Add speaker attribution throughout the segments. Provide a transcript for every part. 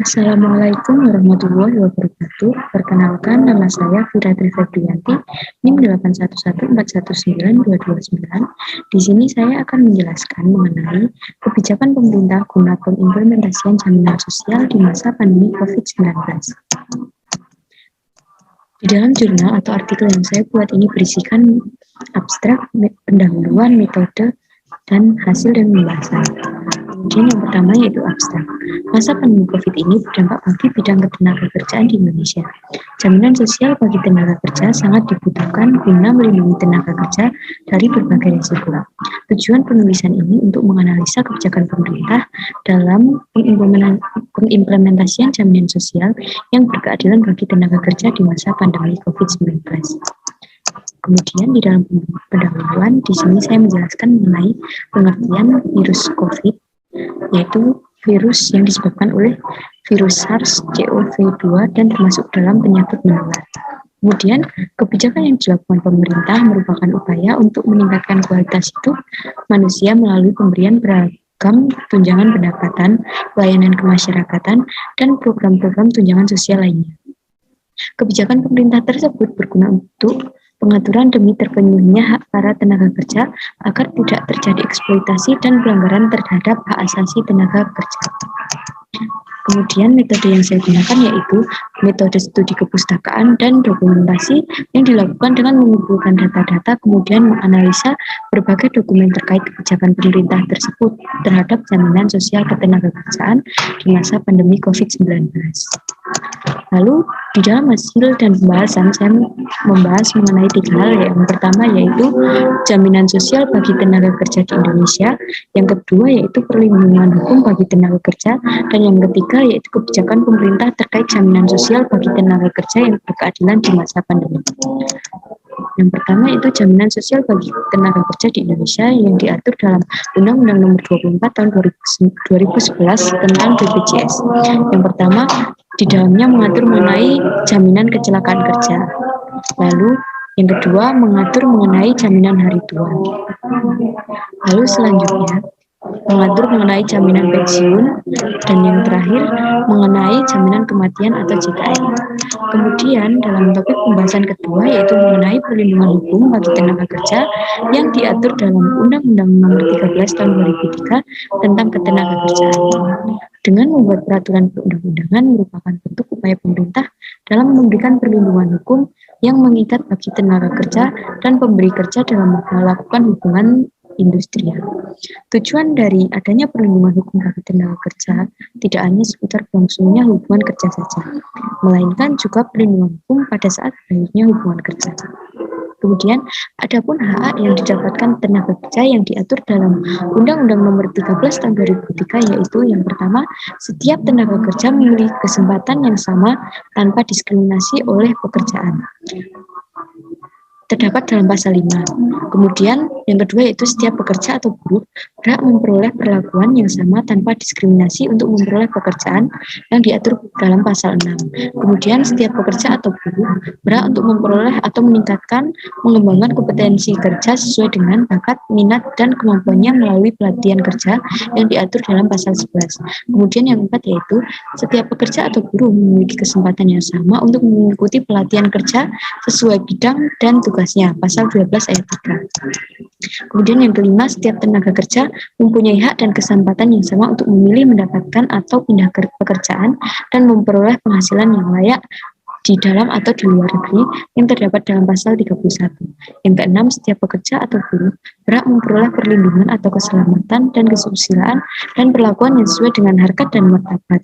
Speaker 1: Assalamualaikum warahmatullahi wabarakatuh. Perkenalkan, nama saya Fira Trifebrianti, NIM 811419229. Di sini saya akan menjelaskan mengenai kebijakan pemerintah guna pengimplementasian jaminan sosial di masa pandemi COVID-19. Di dalam jurnal atau artikel yang saya buat ini berisikan abstrak, pendahuluan, metode, dan hasil dan pembahasan. Kemudian yang pertama yaitu abstrak. Masa pandemi COVID ini berdampak bagi bidang ketenagakerjaan di Indonesia. Jaminan sosial bagi tenaga kerja sangat dibutuhkan guna melindungi tenaga kerja dari berbagai risiko. Tujuan penulisan ini untuk menganalisa kebijakan pemerintah dalam pengimplementasian jaminan sosial yang berkeadilan bagi tenaga kerja di masa pandemi COVID-19. Kemudian di dalam pendahuluan, di sini saya menjelaskan mengenai pengertian virus COVID, yaitu virus yang disebabkan oleh virus SARS-CoV-2 dan termasuk dalam penyakit menular. Kemudian, kebijakan yang dilakukan pemerintah merupakan upaya untuk meningkatkan kualitas hidup manusia melalui pemberian beragam tunjangan pendapatan, pelayanan kemasyarakatan, dan program-program tunjangan sosial lainnya. Kebijakan pemerintah tersebut berguna untuk pengaturan demi terpenuhinya hak para tenaga kerja agar tidak terjadi eksploitasi dan pelanggaran terhadap hak asasi tenaga kerja. Kemudian metode yang saya gunakan yaitu metode studi kepustakaan dan dokumentasi yang dilakukan dengan mengumpulkan data-data kemudian menganalisa berbagai dokumen terkait kebijakan pemerintah tersebut terhadap jaminan sosial ketenagakerjaan di masa pandemi COVID-19. Lalu di dalam hasil dan pembahasan saya membahas mengenai 3 hal. Yang pertama yaitu jaminan sosial bagi tenaga kerja di Indonesia, yang kedua yaitu perlindungan hukum bagi tenaga kerja, dan yang ketiga yaitu kebijakan pemerintah terkait jaminan sosial bagi tenaga kerja yang berkeadilan di masa pandemi. Yang pertama itu jaminan sosial bagi tenaga kerja di Indonesia yang diatur dalam Undang-Undang Nomor 24 Tahun 2011 tentang BPJS. Yang pertama, di dalamnya mengatur mengenai jaminan kecelakaan kerja. Lalu yang kedua mengatur mengenai jaminan hari tua. Lalu selanjutnya mengatur mengenai jaminan pensiun, dan yang terakhir mengenai jaminan kematian atau JKN. Kemudian dalam topik pembahasan kedua yaitu mengenai perlindungan hukum bagi tenaga kerja yang diatur dalam Undang-Undang Nomor 13 Tahun 2003 tentang ketenagakerjaan. Dengan membuat peraturan perundang-undangan merupakan bentuk upaya pemerintah dalam memberikan perlindungan hukum yang mengikat bagi tenaga kerja dan pemberi kerja dalam melakukan hubungan industrial. Tujuan dari adanya perlindungan hukum bagi tenaga kerja tidak hanya seputar berlangsungnya hubungan kerja saja, melainkan juga perlindungan hukum pada saat berakhirnya hubungan kerja. Kemudian, adapun hak yang didapatkan tenaga kerja yang diatur dalam Undang-Undang Nomor 13 Tahun 2003 yaitu yang pertama, setiap tenaga kerja memiliki kesempatan yang sama tanpa diskriminasi oleh pekerjaan. Terdapat dalam pasal 5. Kemudian yang kedua yaitu setiap pekerja atau buruh berhak memperoleh perlakuan yang sama tanpa diskriminasi untuk memperoleh pekerjaan yang diatur dalam pasal 6. Kemudian setiap pekerja atau buruh berhak untuk memperoleh atau meningkatkan mengembangkan kompetensi kerja sesuai dengan bakat, minat, dan kemampuannya melalui pelatihan kerja yang diatur dalam pasal 11. Kemudian yang keempat yaitu setiap pekerja atau buruh memiliki kesempatan yang sama untuk mengikuti pelatihan kerja sesuai bidang dan tugasnya, pasal 12 ayat 3. Kemudian yang kelima, setiap tenaga kerja mempunyai hak dan kesempatan yang sama untuk memilih, mendapatkan atau pindah ke pekerjaan dan memperoleh penghasilan yang layak di dalam atau di luar negeri yang terdapat dalam pasal 31. Yang keenam, setiap pekerja atau buruh berhak memperoleh perlindungan atau keselamatan dan kesusilaan dan perlakuan yang sesuai dengan harkat dan martabat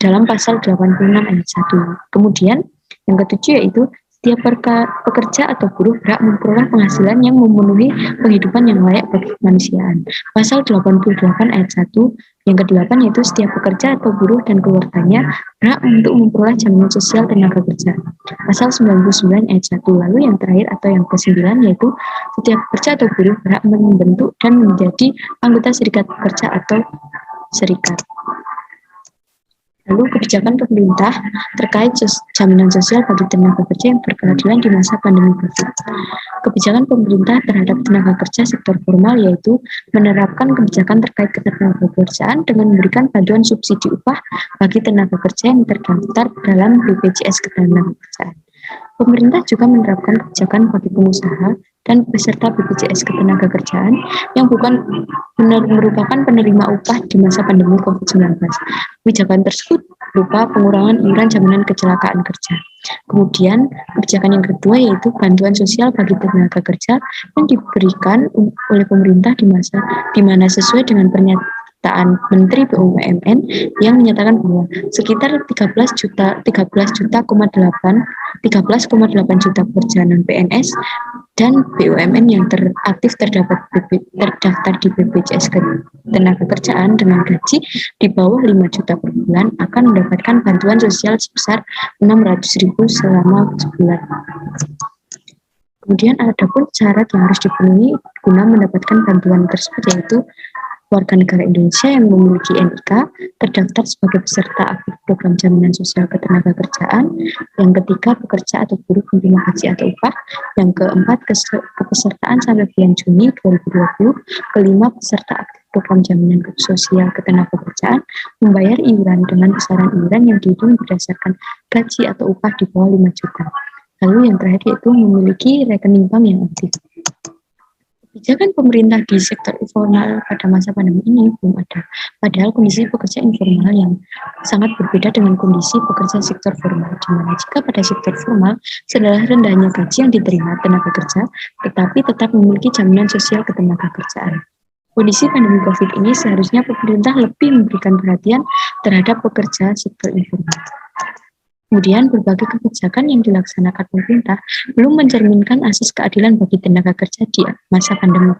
Speaker 1: dalam pasal 86 ayat 1. Kemudian yang ketujuh yaitu setiap pekerja atau buruh berhak memperoleh penghasilan yang memenuhi penghidupan yang layak bagi kemanusiaan. Pasal 88 ayat 1. Yang kedelapan yaitu setiap pekerja atau buruh dan keluarganya berhak untuk memperoleh jaminan sosial tenaga kerja. Pasal 99 ayat 1. Lalu yang terakhir atau yang ke-9 yaitu setiap pekerja atau buruh berhak membentuk dan menjadi anggota serikat pekerja atau serikat. Lalu kebijakan pemerintah terkait jaminan sosial bagi tenaga kerja yang berkeadilan di masa pandemi COVID. Kebijakan pemerintah terhadap tenaga kerja sektor formal yaitu menerapkan kebijakan terkait ketenagakerjaan dengan memberikan bantuan subsidi upah bagi tenaga kerja yang terdaftar dalam BPJS Ketenagakerjaan. Pemerintah juga menerapkan kebijakan bagi pengusaha dan peserta BPJS Ketenagakerjaan yang bukan merupakan penerima upah di masa pandemi COVID-19. Kebijakan tersebut berupa pengurangan iuran jaminan kecelakaan kerja. Kemudian, kebijakan yang kedua yaitu bantuan sosial bagi tenaga kerja yang diberikan oleh pemerintah di mana sesuai dengan pernyataan Menteri BUMN yang menyatakan bahwa sekitar 13,8 juta pekerjaan PNS dan BUMN yang terdaftar di BPJS Ketenagakerjaan dengan gaji di bawah 5 juta per bulan akan mendapatkan bantuan sosial sebesar 600.000 selama sebulan. Kemudian ada pun syarat yang harus dipenuhi guna mendapatkan bantuan tersebut yaitu warga negara Indonesia yang memiliki NIK terdaftar sebagai peserta aktif program jaminan sosial ketenagakerjaan, yang ketiga pekerja atau buruh penerima gaji atau upah, yang keempat kepesertaan sampai bulan Juni 2020, kelima peserta aktif program jaminan sosial ketenagakerjaan membayar iuran dengan besaran iuran yang dihitung berdasarkan gaji atau upah di bawah 5 juta. Lalu yang terakhir yaitu memiliki rekening bank yang aktif. Kebijakan pemerintah di sektor informal pada masa pandemi ini belum ada, padahal kondisi pekerja informal yang sangat berbeda dengan kondisi pekerja sektor formal, di mana jika pada sektor formal setelah rendahnya gaji yang diterima tenaga kerja, tetapi tetap memiliki jaminan sosial ketenagakerjaan. Kondisi pandemi COVID ini seharusnya pemerintah lebih memberikan perhatian terhadap pekerja sektor informal. Kemudian, berbagai kebijakan yang dilaksanakan pemerintah belum mencerminkan asas keadilan bagi tenaga kerja di masa pandemi.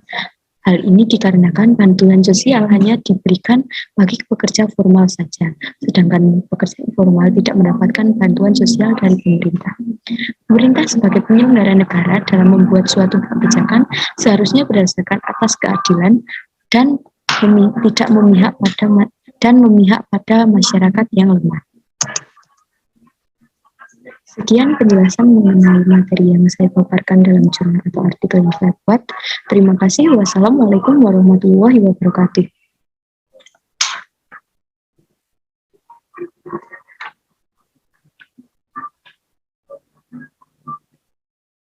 Speaker 1: Hal ini dikarenakan bantuan sosial hanya diberikan bagi pekerja formal saja, sedangkan pekerja informal tidak mendapatkan bantuan sosial dari pemerintah. Pemerintah sebagai penyelenggara negara dalam membuat suatu kebijakan seharusnya berdasarkan atas keadilan dan tidak memihak pada masyarakat yang lemah. Sekian penjelasan mengenai materi yang saya paparkan dalam jurnal atau artikel yang saya buat. Terima kasih. Wassalamualaikum warahmatullahi wabarakatuh.